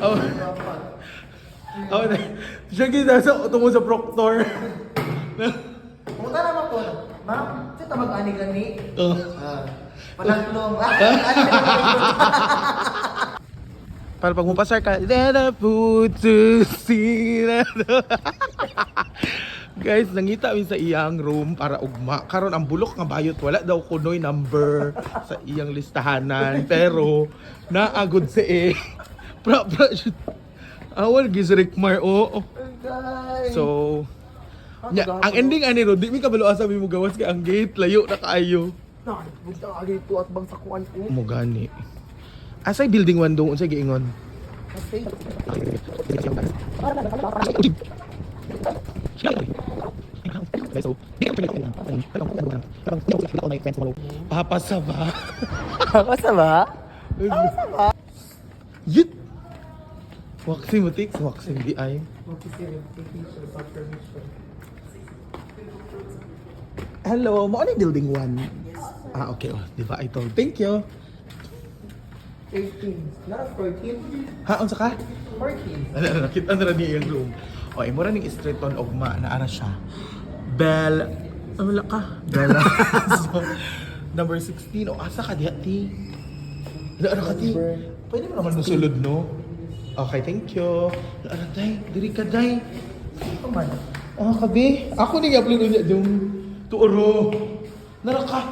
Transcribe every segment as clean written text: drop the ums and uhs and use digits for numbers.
Oh. Oh, siya ginasa tungo sa proctor. Pumunta naman ko. Ma'am, siya ta mag-ani gani. Oh. Panagplong. Para pag mupasar ka, then I put to see that. Guys, nangita mi sa iyang room para ugma. Karon ang bulok nga bayot wala daw kunoy number sa iyang listahanan, pero naagod sa pra awal gis Rickmar o. So ang ending ani ro, di mi kabalo asa mi mo gawas kay ang gate layo na kaayo. Buta agi to at bang sakuan ko. Mo gani. Asay building 1 doon unsa giingon? Okay. Papasa ba? Basta ba? Basta ba? Yit! Waxing mo tiks, waxing di ay. Hello, mo ano yung building 1? Ah, okay. Oh, di ba? I told. Thank you. 18. Not 14. Ha, unsa ka? 14. Ano, nakita na niya yung room. O, mura ning straight on ugma na ara siya. Bell, wala ka. Bella. So, number 16. O, asa ka diha, ti? Ano ka, ti? Pwede mo naman musulod, no? Okay, thank you. Ano, day? Diri ka, day. Ito man. Ah, kabi. Ako ni i-upload ulit yung tuoro. Nara ka.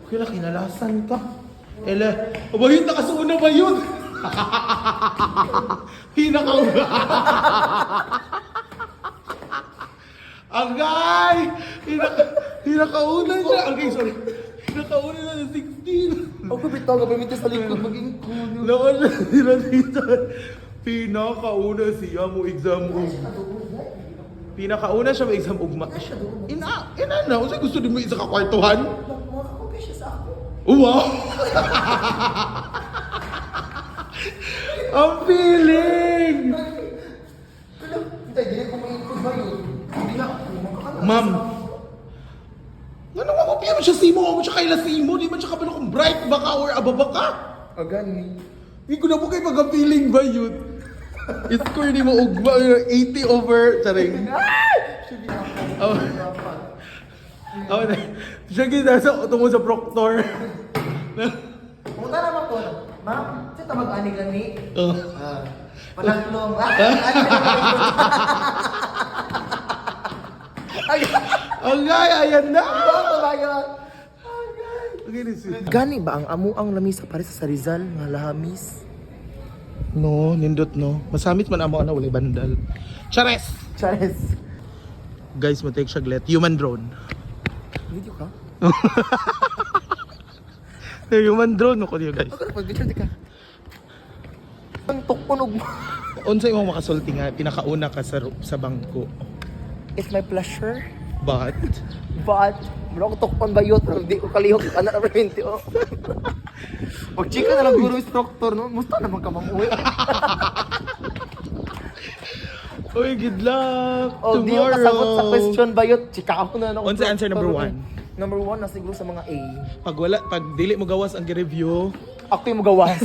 Kaya kinalasan ka. Ela, bayot na kasuna ba yun? Hinakauna. Agay! Hinakauna siya. Okay, sorry. Hinakauna na ng 16. Ako bitaw ka permite sa likod maging cool. Naon na sila dito. Pinakauna siya mo exam mo. Pinakauna siya mo exam ugma. Ina na. Unsa gusto din mo isa ka kwartuhan? Makakopya siya sa ako. Wow! Ang feeling! Pero, hindi, hindi ko mag-ikot ba yun? Hindi na ako makakala. Ma'am, ano mo siya simo? Ano siya kaila simo? Di man siya kabalo kung bright ba ka or ababa ka? Agani. Hindi ko na po kayo pagka-feeling ba yun? Score ni mo ugma 80 over charing. Oh. Oh, siya ginasa tungo sa proctor. Pumunta naman ko. Ma'am, siya ta mag-ani gani. Oh. Panagplong. Agay, ayan na! Gani ba ang amo ang lamisa pare sa Rizal nga lahamis? No, nindot no. Masamit man amo na wala bandal. Chares! Chares. Guys, mo take siya glet. Human drone. Video ka? Human drone ko niyo guys. Ako na pag-video ka. Ang tukunog mo. Unsa imong makasulti nga pinakauna ka sa bangko. It's my pleasure. But Wala ko tukpan ba yun? Pero hindi ko kalihok. Anak na permente, oh. Pag chika na lang guru instructor, no? Musta naman ka mamuwi? Oy, good luck Oh, di ko tomorrow. kasagot sa question ba yun? Chika ako na. What's the answer number 1? Number 1 na siguro sa mga A. Pag dili mo gawas ang review, Ako yung magawas.